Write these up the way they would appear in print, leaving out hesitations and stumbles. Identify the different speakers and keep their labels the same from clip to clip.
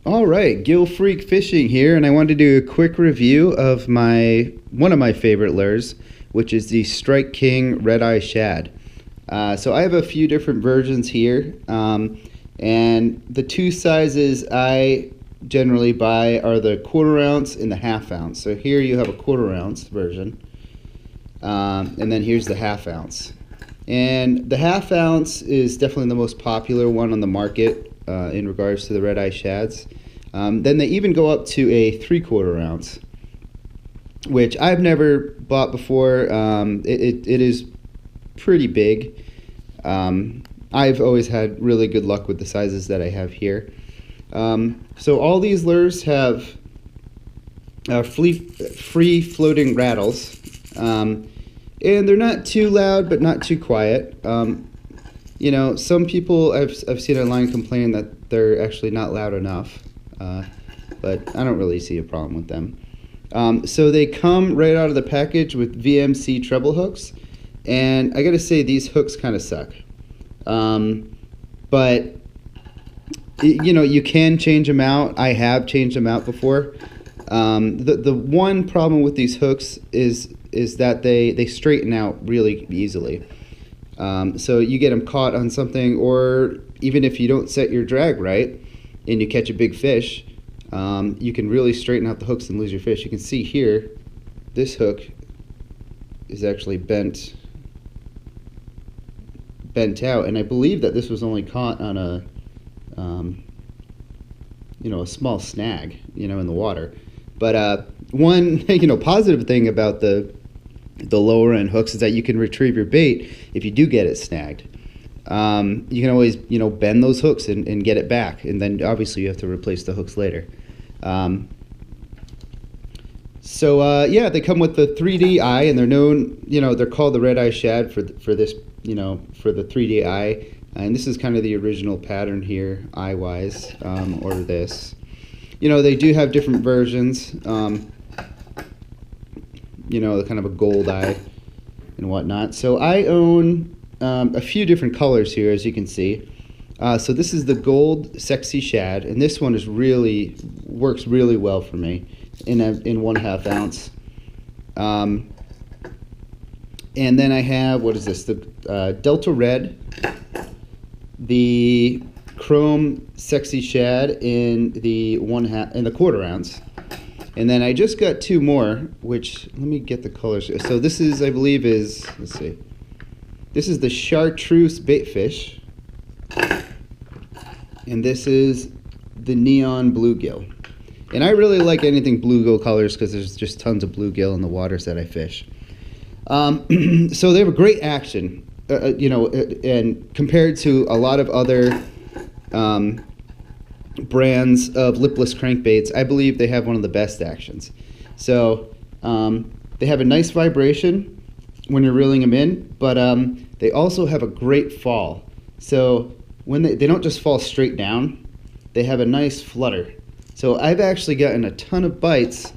Speaker 1: All right, Gill Freak Fishing here, and I wanted to do a quick review of one of my favorite lures, which is the Strike King Red Eye Shad. So I have a few different versions here, and the two sizes I generally buy are the 1/4 ounce and the 1/2 ounce. So here you have a 1/4 ounce version, and then here's the 1/2 ounce. And the 1/2 ounce is definitely the most popular one on the market in regards to the red eye shads. Then they even go up to a 3/4 ounce, which I've never bought before. It is pretty big. I've always had really good luck with the sizes that I have here. So all these lures have free floating rattles, and they're not too loud but not too quiet. You know, some people I've seen online complain that they're actually not loud enough, but I don't really see a problem with them. So they come right out of the package with VMC treble hooks, and I gotta say these hooks kind of suck. But you know, you can change them out. I have changed them out before. The one problem with these hooks is that they straighten out really easily. So you get them caught on something, or even if you don't set your drag right and you catch a big fish, you can really straighten out the hooks and lose your fish. You can see here, this hook is actually bent out, and I believe that this was only caught on a you know, a small snag, you know, in the water. But one positive thing about the lower end hooks is that you can retrieve your bait if you do get it snagged. You can always bend those hooks and get it back, and then obviously you have to replace the hooks later. Yeah, they come with the 3D eye, and they're known, they're called the Red Eye Shad for this, for the 3D eye. And this is kind of the original pattern here, eye-wise, or this. They do have different versions. Kind of a gold eye and whatnot. So I own a few different colors here, as you can see. So this is the gold sexy shad, and this one works really well for me in 1/2 ounce. And then I have, what is this? The Delta Red, the chrome sexy shad in the 1/4 ounce. And then I just got two more, which, let me get the colors. So this is, I believe let's see. This is the chartreuse baitfish. And this is the neon bluegill. And I really like anything bluegill colors because there's just tons of bluegill in the waters that I fish. So they have a great action, and compared to a lot of other brands of lipless crankbaits, I believe they have one of the best actions. So they have a nice vibration when you're reeling them in, but they also have a great fall. So when they don't just fall straight down, they have a nice flutter. So I've actually gotten a ton of bites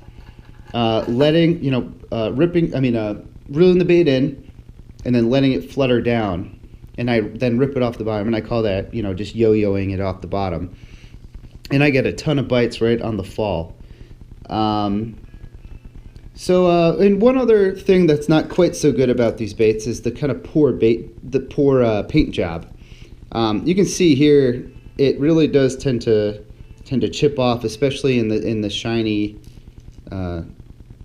Speaker 1: reeling the bait in and then letting it flutter down, and I then rip it off the bottom, and I call that just yo-yoing it off the bottom. And I get a ton of bites right on the fall. And one other thing that's not quite so good about these baits is the kind of poor paint job. You can see here it really does tend to chip off, especially in the shiny, the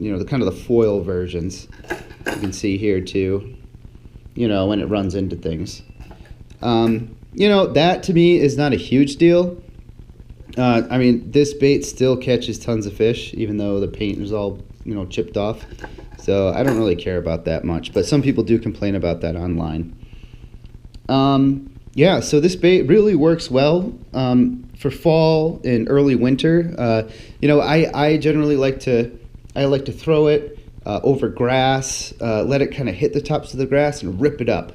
Speaker 1: kind of the foil versions. You can see here too, when it runs into things. That to me is not a huge deal. This bait still catches tons of fish, even though the paint is all, chipped off. So I don't really care about that much, but some people do complain about that online. Yeah, so this bait really works well for fall and early winter. I generally like to throw it over grass, let it kind of hit the tops of the grass and rip it up,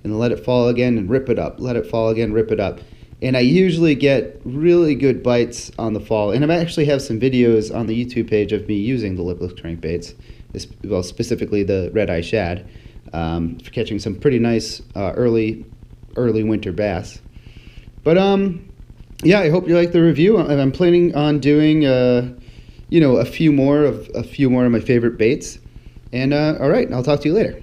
Speaker 1: and let it fall again and rip it up, let it fall again, rip it up. And I usually get really good bites on the fall. And I actually have some videos on the YouTube page of me using the lipless crankbaits, well, specifically the Red Eye Shad, for catching some pretty nice early winter bass. But yeah, I hope you like the review. I'm planning on doing a few more of my favorite baits. And all right, I'll talk to you later.